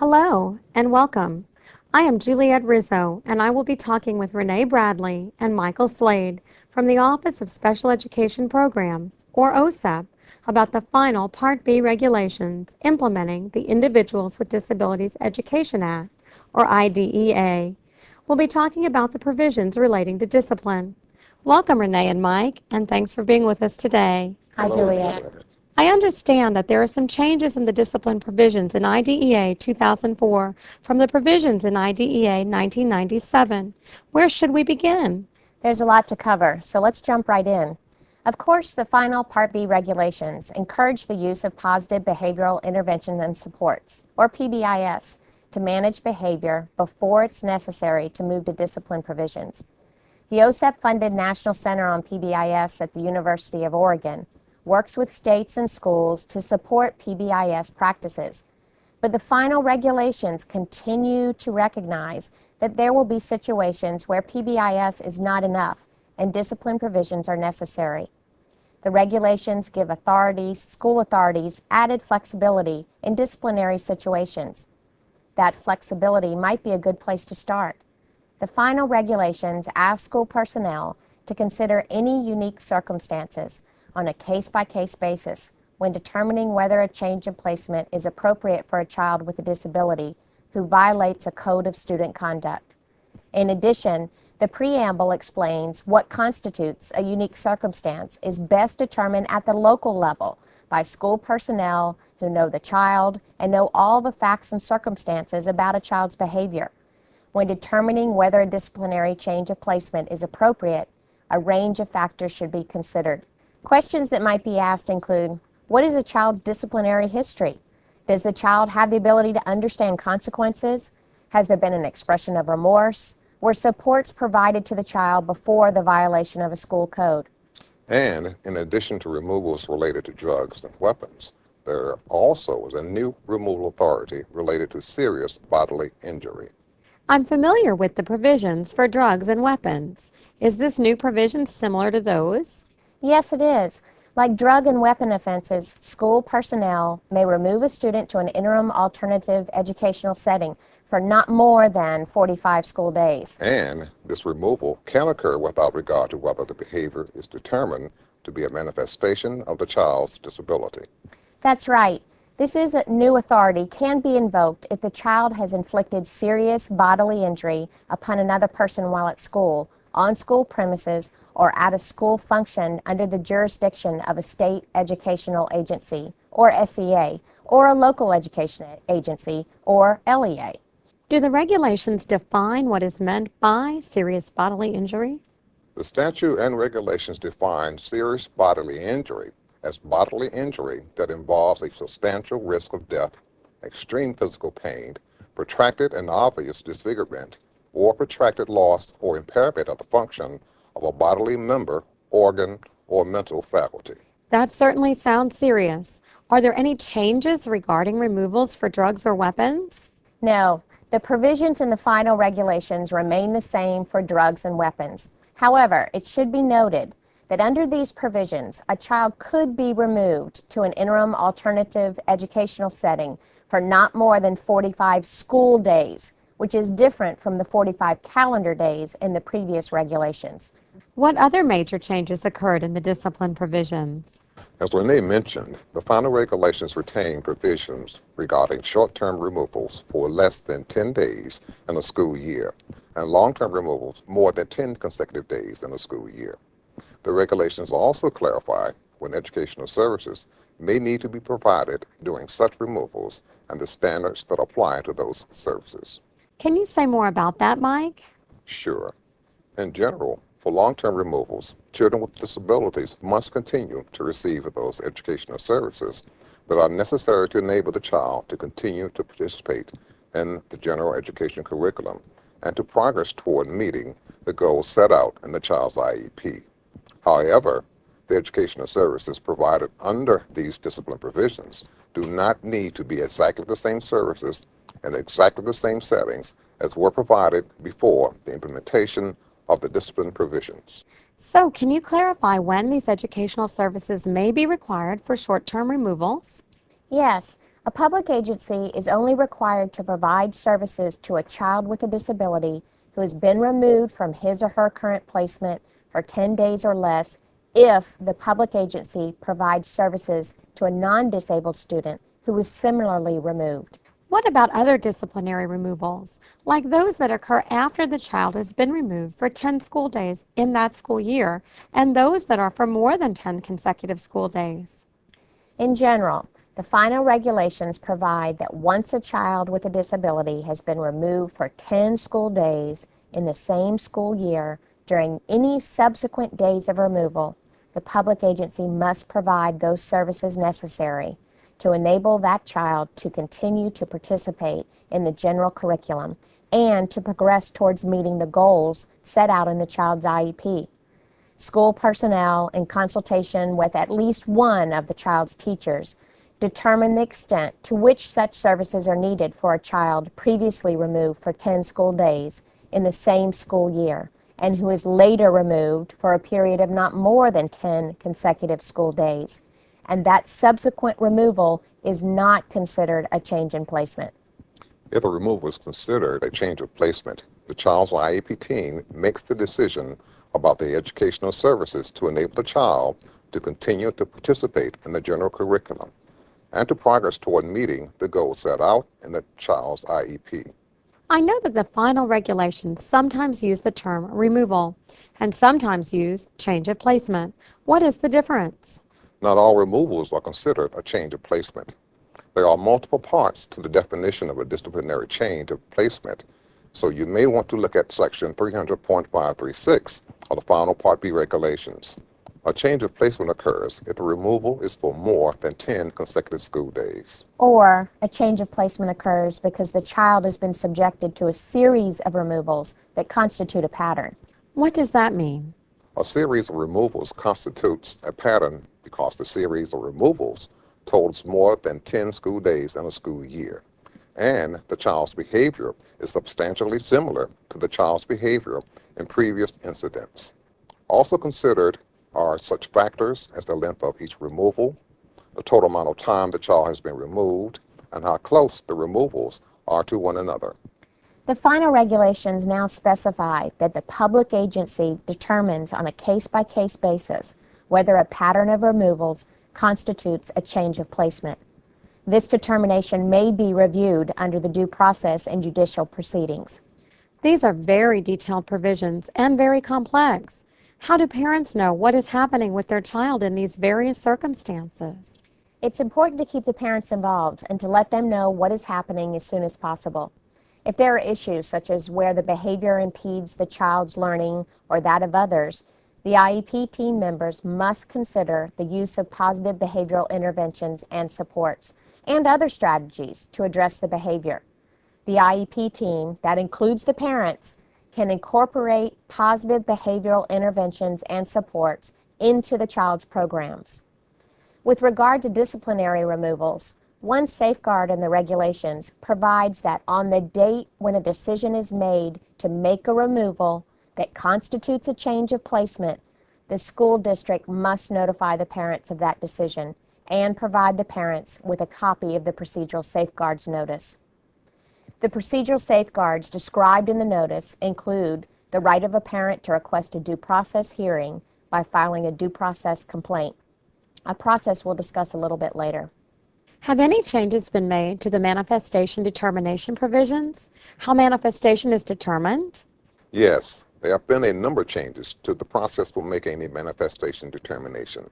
Hello and welcome. I am Juliette Rizzo, and I will be talking with Renee Bradley and Michael Slade from the Office of Special Education Programs, or OSEP, about the final Part B regulations implementing the Individuals with Disabilities Education Act, or IDEA. We'll be talking about the provisions relating to discipline. Welcome, Renee and Mike, and thanks for being with us today. Hi, Juliette. I understand that there are some changes in the discipline provisions in IDEA 2004 from the provisions in IDEA 1997. Where should we begin? There's a lot to cover, so let's jump right in. Of course, the final Part B regulations encourage the use of positive behavioral intervention and supports, or PBIS, to manage behavior before it's necessary to move to discipline provisions. The OSEP-funded National Center on PBIS at the University of Oregon works with states and schools to support PBIS practices. But the final regulations continue to recognize that there will be situations where PBIS is not enough and discipline provisions are necessary. The regulations give school authorities, added flexibility in disciplinary situations. That flexibility might be a good place to start. The final regulations ask school personnel to consider any unique circumstances on a case-by-case basis when determining whether a change in placement is appropriate for a child with a disability who violates a code of student conduct. In addition, the preamble explains what constitutes a unique circumstance is best determined at the local level by school personnel who know the child and know all the facts and circumstances about a child's behavior. When determining whether a disciplinary change of placement is appropriate, a range of factors should be considered. Questions that might be asked include, what is a child's disciplinary history? Does the child have the ability to understand consequences? Has there been an expression of remorse? Were supports provided to the child before the violation of a school code? And in addition to removals related to drugs and weapons, there also is a new removal authority related to serious bodily injury. I'm familiar with the provisions for drugs and weapons. Is this new provision similar to those? Yes, it is. Like drug and weapon offenses, school personnel may remove a student to an interim alternative educational setting for not more than 45 school days. And this removal can occur without regard to whether the behavior is determined to be a manifestation of the child's disability. That's right. This is a new authority can be invoked if the child has inflicted serious bodily injury upon another person while at school, on school premises, or at a school function under the jurisdiction of a state educational agency, or SEA, or a local education agency, or LEA. Do the regulations define what is meant by serious bodily injury? The statute and regulations define serious bodily injury as bodily injury that involves a substantial risk of death, extreme physical pain, protracted and obvious disfigurement, or protracted loss or impairment of the function of a bodily member, organ, or mental faculty. That certainly sounds serious. Are there any changes regarding removals for drugs or weapons? No, the provisions in the final regulations remain the same for drugs and weapons. However, it should be noted that under these provisions, a child could be removed to an interim alternative educational setting for not more than 45 school days, which is different from the 45 calendar days in the previous regulations. What other major changes occurred in the discipline provisions? As Renee mentioned, the final regulations retain provisions regarding short-term removals for less than 10 days in a school year and long-term removals more than 10 consecutive days in a school year. The regulations also clarify when educational services may need to be provided during such removals and the standards that apply to those services. Can you say more about that, Mike? Sure. In general, for long-term removals, children with disabilities must continue to receive those educational services that are necessary to enable the child to continue to participate in the general education curriculum and to progress toward meeting the goals set out in the child's IEP. However, the educational services provided under these discipline provisions do not need to be exactly the same services in exactly the same settings as were provided before the implementation of the discipline provisions. So, can you clarify when these educational services may be required for short-term removals? Yes, A public agency is only required to provide services to a child with a disability who has been removed from his or her current placement for 10 days or less if the public agency provides services to a non-disabled student who is similarly removed. What about other disciplinary removals, like those that occur after the child has been removed for 10 school days in that school year, and those that are for more than 10 consecutive school days? In general, the final regulations provide that once a child with a disability has been removed for 10 school days in the same school year during any subsequent days of removal, the public agency must provide those services necessary to enable that child to continue to participate in the general curriculum and to progress towards meeting the goals set out in the child's IEP. School personnel, in consultation with at least one of the child's teachers, determine the extent to which such services are needed for a child previously removed for 10 school days in the same school year and who is later removed for a period of not more than 10 consecutive school days, and that subsequent removal is not considered a change in placement. If a removal is considered a change of placement, the child's IEP team makes the decision about the educational services to enable the child to continue to participate in the general curriculum and to progress toward meeting the goals set out in the child's IEP. I know that the final regulations sometimes use the term removal and sometimes use change of placement. What is the difference? Not all removals are considered a change of placement. There are multiple parts to the definition of a disciplinary change of placement, so you may want to look at Section 300.536 of the final Part B regulations. A change of placement occurs if the removal is for more than 10 consecutive school days. Or a change of placement occurs because the child has been subjected to a series of removals that constitute a pattern. What does that mean? A series of removals constitutes a pattern because the series of removals totals more than 10 school days in a school year, and the child's behavior is substantially similar to the child's behavior in previous incidents. Also considered are such factors as the length of each removal, the total amount of time the child has been removed, and how close the removals are to one another. The final regulations now specify that the public agency determines on a case-by-case basis whether a pattern of removals constitutes a change of placement. This determination may be reviewed under the due process and judicial proceedings. These are very detailed provisions and very complex. How do parents know what is happening with their child in these various circumstances? It's important to keep the parents involved and to let them know what is happening as soon as possible. If there are issues such as where the behavior impedes the child's learning or that of others, the IEP team members must consider the use of positive behavioral interventions and supports and other strategies to address the behavior. The IEP team, that includes the parents, can incorporate positive behavioral interventions and supports into the child's programs. With regard to disciplinary removals, one safeguard in the regulations provides that on the date when a decision is made to make a removal that constitutes a change of placement, the school district must notify the parents of that decision and provide the parents with a copy of the procedural safeguards notice. The procedural safeguards described in the notice include the right of a parent to request a due process hearing by filing a due process complaint, a process we'll discuss a little bit later. Have any changes been made to the manifestation determination provisions? How manifestation is determined? Yes, there have been a number of changes to the process for making a manifestation determination.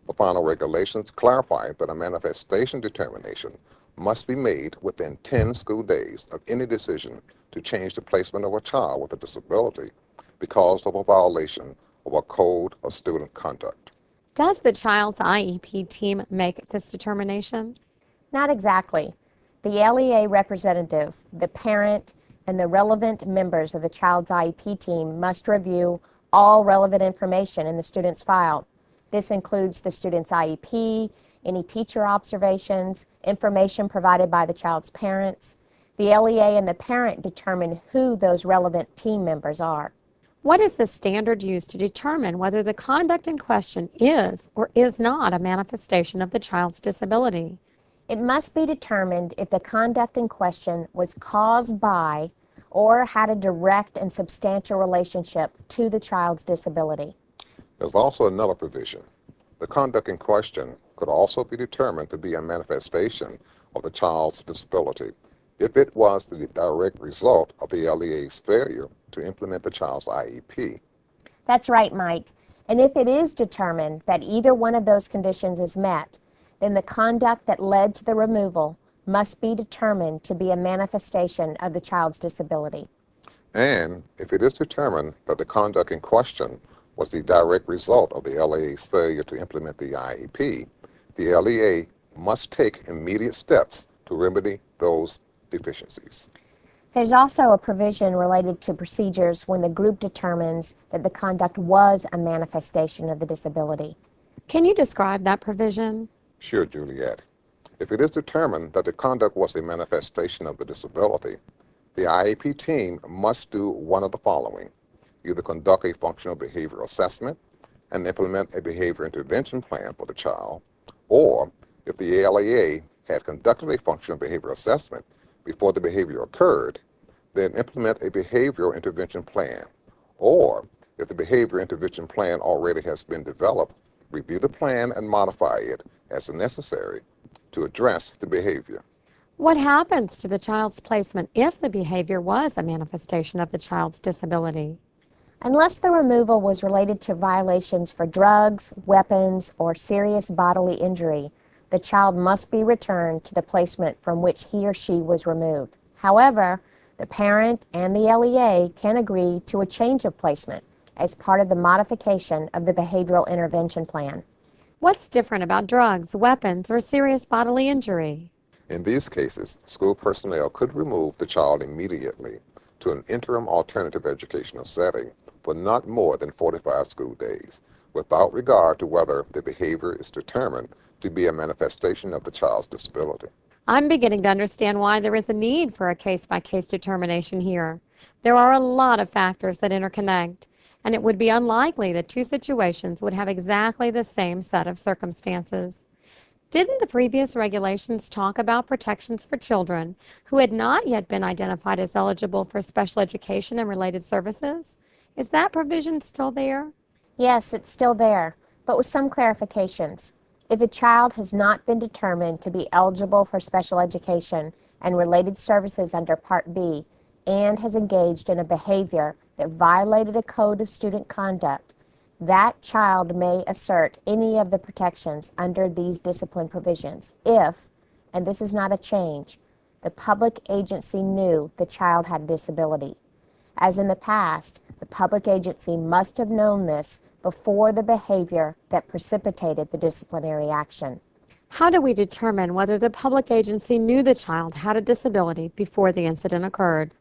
The final regulations clarify that a manifestation determination must be made within 10 school days of any decision to change the placement of a child with a disability because of a violation of a code of student conduct. Does the child's IEP team make this determination? Not exactly. The LEA representative, the parent, and the relevant members of the child's IEP team must review all relevant information in the student's file. This includes the student's IEP, any teacher observations, information provided by the child's parents. The LEA and the parent determine who those relevant team members are. What is the standard used to determine whether the conduct in question is or is not a manifestation of the child's disability? It must be determined if the conduct in question was caused by or had a direct and substantial relationship to the child's disability. There's also another provision. The conduct in question could also be determined to be a manifestation of the child's disability if it was the direct result of the LEA's failure to implement the child's IEP. That's right, Mike. And if it is determined that either one of those conditions is met, then the conduct that led to the removal must be determined to be a manifestation of the child's disability. And if it is determined that the conduct in question was the direct result of the LEA's failure to implement the IEP, the LEA must take immediate steps to remedy those deficiencies. There's also a provision related to procedures when the group determines that the conduct was a manifestation of the disability. Can you describe that provision? Sure, Juliet. If it is determined that the conduct was a manifestation of the disability, the IEP team must do one of the following: either conduct a functional behavior assessment and implement a behavior intervention plan for the child, or if the LEA had conducted a functional behavior assessment before the behavior occurred, then implement a behavioral intervention plan, or if the behavior intervention plan already has been developed, review the plan and modify it as necessary to address the behavior. What happens to the child's placement if the behavior was a manifestation of the child's disability? Unless the removal was related to violations for drugs, weapons, or serious bodily injury, the child must be returned to the placement from which he or she was removed. However, the parent and the LEA can agree to a change of placement as part of the modification of the behavioral intervention plan. What's different about drugs, weapons, or serious bodily injury? In these cases, school personnel could remove the child immediately to an interim alternative educational setting for not more than 45 school days, without regard to whether the behavior is determined to be a manifestation of the child's disability. I'm beginning to understand why there is a need for a case-by-case determination here. There are a lot of factors that interconnect, and it would be unlikely that two situations would have exactly the same set of circumstances. Didn't the previous regulations talk about protections for children who had not yet been identified as eligible for special education and related services? Is that provision still there? Yes, it's still there, but with some clarifications. If a child has not been determined to be eligible for special education and related services under Part B and has engaged in a behavior that violated a code of student conduct, that child may assert any of the protections under these discipline provisions if, and this is not a change, the public agency knew the child had a disability. As in the past, the public agency must have known this before the behavior that precipitated the disciplinary action. How do we determine whether the public agency knew the child had a disability before the incident occurred?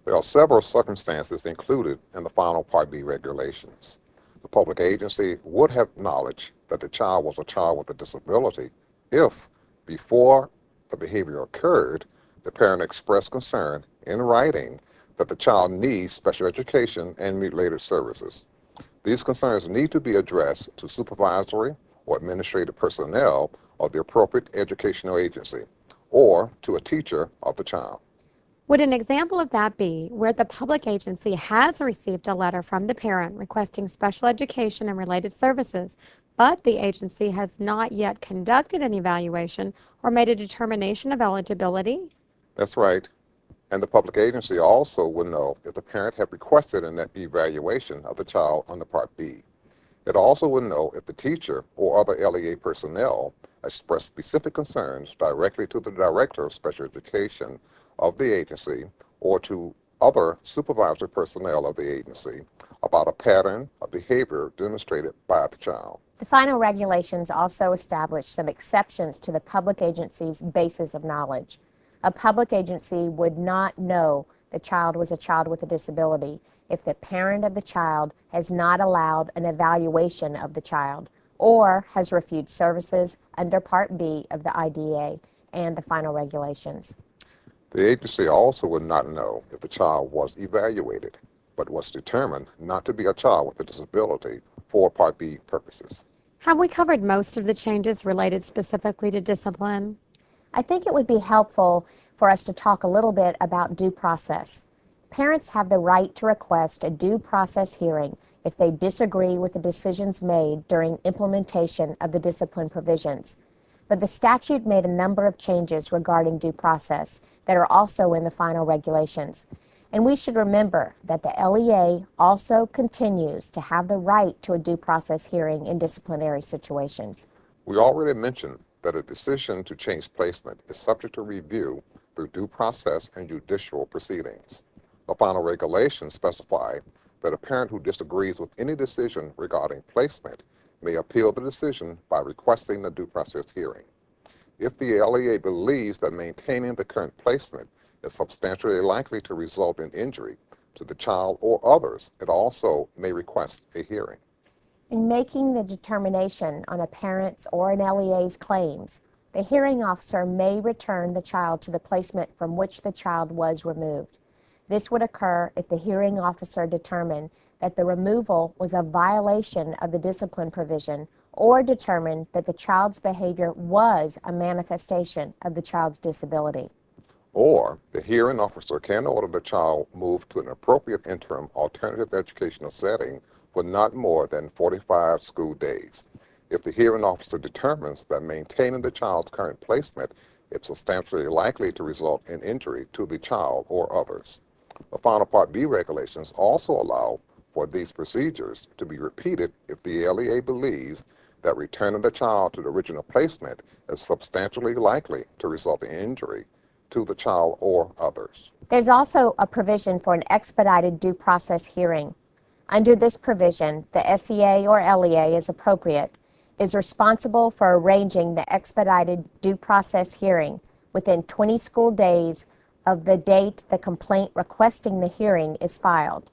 There are several circumstances included in the final Part B regulations. The public agency would have knowledge that the child was a child with a disability if, before the behavior occurred, the parent expressed concern in writing that the child needs special education and related services. These concerns need to be addressed to supervisory or administrative personnel of the appropriate educational agency or to a teacher of the child. Would an example of that be where the public agency has received a letter from the parent requesting special education and related services, but the agency has not yet conducted an evaluation or made a determination of eligibility? That's right. And the public agency also will know if the parent have requested an evaluation of the child under Part B. It also will know if the teacher or other LEA personnel express specific concerns directly to the Director of Special Education of the agency or to other supervisory personnel of the agency about a pattern of behavior demonstrated by the child. The final regulations also establish some exceptions to the public agency's basis of knowledge. A public agency would not know the child was a child with a disability if the parent of the child has not allowed an evaluation of the child or has refused services under Part B of the IDEA and the final regulations. The agency also would not know if the child was evaluated, but was determined not to be a child with a disability for Part B purposes. Have we covered most of the changes related specifically to discipline? I think it would be helpful for us to talk a little bit about due process. Parents have the right to request a due process hearing if they disagree with the decisions made during implementation of the discipline provisions. But the statute made a number of changes regarding due process that are also in the final regulations. And we should remember that the LEA also continues to have the right to a due process hearing in disciplinary situations. We already mentioned that a decision to change placement is subject to review through due process and judicial proceedings. The final regulations specify that a parent who disagrees with any decision regarding placement may appeal the decision by requesting a due process hearing. If the LEA believes that maintaining the current placement is substantially likely to result in injury to the child or others, it also may request a hearing. In making the determination on a parent's or an LEA's claims, the hearing officer may return the child to the placement from which the child was removed. This would occur if the hearing officer determined that the removal was a violation of the discipline provision or determined that the child's behavior was a manifestation of the child's disability. Or the hearing officer can order the child moved to an appropriate interim alternative educational setting for not more than 45 school days. If the hearing officer determines that maintaining the child's current placement is substantially likely to result in injury to the child or others. The final Part B regulations also allow for these procedures to be repeated if the LEA believes that returning the child to the original placement is substantially likely to result in injury to the child or others. There's also a provision for an expedited due process hearing. Under this provision, the SEA or LEA, as appropriate, is responsible for arranging the expedited due process hearing within 20 school days of the date the complaint requesting the hearing is filed.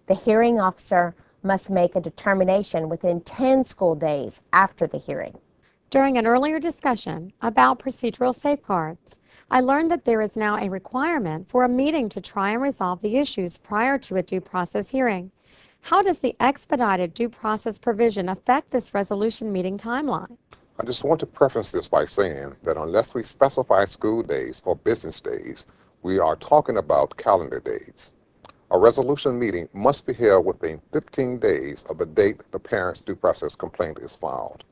The hearing officer must make a determination within 10 school days after the hearing. During an earlier discussion about procedural safeguards, I learned that there is now a requirement for a meeting to try and resolve the issues prior to a due process hearing. How does the expedited due process provision affect this resolution meeting timeline? I just want to preface this by saying that unless we specify school days or business days, we are talking about calendar days. A resolution meeting must be held within 15 days of the date the parent's due process complaint is filed.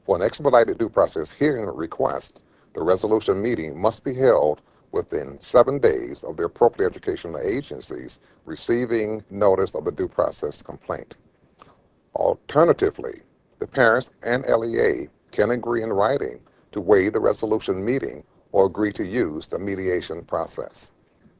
For an expedited due process hearing request, the resolution meeting must be held within 7 days of the appropriate educational agencies receiving notice of the due process complaint. Alternatively, the parents and LEA can agree in writing to waive the resolution meeting or agree to use the mediation process.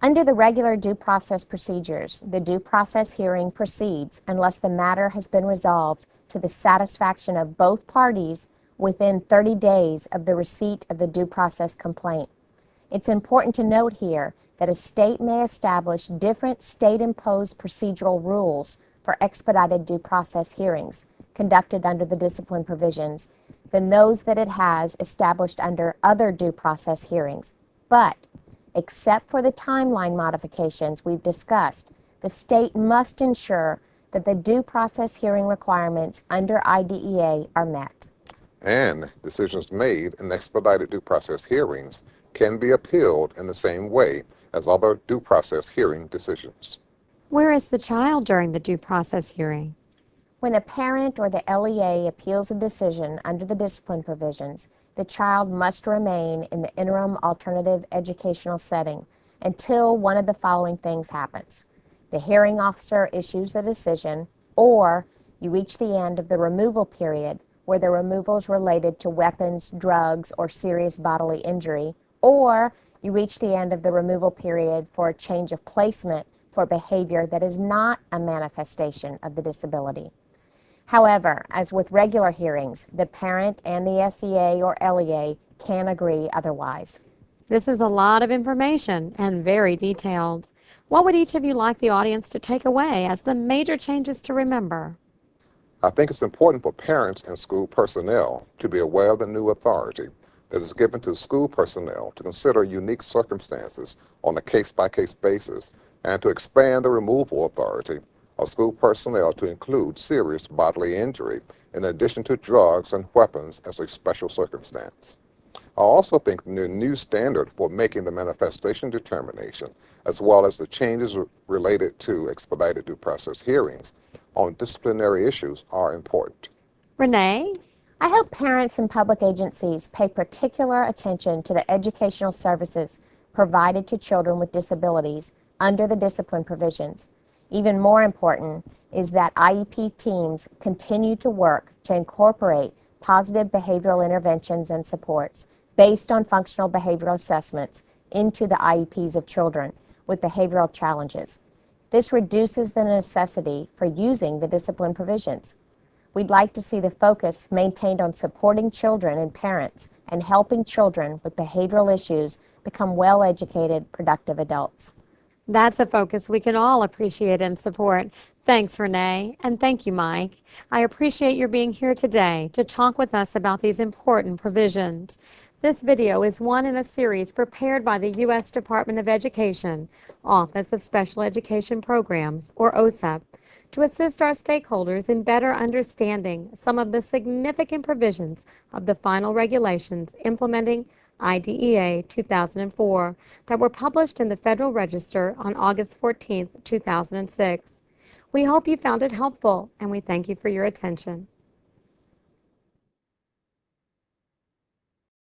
Under the regular due process procedures, the due process hearing proceeds unless the matter has been resolved to the satisfaction of both parties within 30 days of the receipt of the due process complaint. It's important to note here that a state may establish different state-imposed procedural rules for expedited due process hearings conducted under the discipline provisions than those that it has established under other due process hearings. But, except for the timeline modifications we've discussed, the state must ensure that the due process hearing requirements under IDEA are met. And decisions made in expedited due process hearings can be appealed in the same way as other due process hearing decisions. Where is the child during the due process hearing? When a parent or the LEA appeals a decision under the discipline provisions, the child must remain in the interim alternative educational setting until one of the following things happens. The hearing officer issues the decision, or you reach the end of the removal period where the removal is related to weapons, drugs, or serious bodily injury, or you reach the end of the removal period for a change of placement for behavior that is not a manifestation of the disability. However, as with regular hearings, the parent and the SEA or LEA can agree otherwise. This is a lot of information and very detailed. What would each of you like the audience to take away as the major changes to remember? I think it's important for parents and school personnel to be aware of the new authority that is given to school personnel to consider unique circumstances on a case-by-case basis and to expand the removal authority of school personnel to include serious bodily injury in addition to drugs and weapons as a special circumstance. I also think the new standard for making the manifestation determination, as well as the changes related to expedited due process hearings on disciplinary issues, are important. Renee? I hope parents and public agencies pay particular attention to the educational services provided to children with disabilities under the discipline provisions. Even more important is that IEP teams continue to work to incorporate positive behavioral interventions and supports based on functional behavioral assessments into the IEPs of children with behavioral challenges. This reduces the necessity for using the discipline provisions. We'd like to see the focus maintained on supporting children and parents and helping children with behavioral issues become well-educated, productive adults. That's a focus we can all appreciate and support. Thanks, Renee, and thank you, Mike. I appreciate your being here today to talk with us about these important provisions. This video is one in a series prepared by the U.S. Department of Education, Office of Special Education Programs, or OSEP, to assist our stakeholders in better understanding some of the significant provisions of the final regulations implementing IDEA 2004 that were published in the Federal Register on August 14, 2006. We hope you found it helpful, and we thank you for your attention.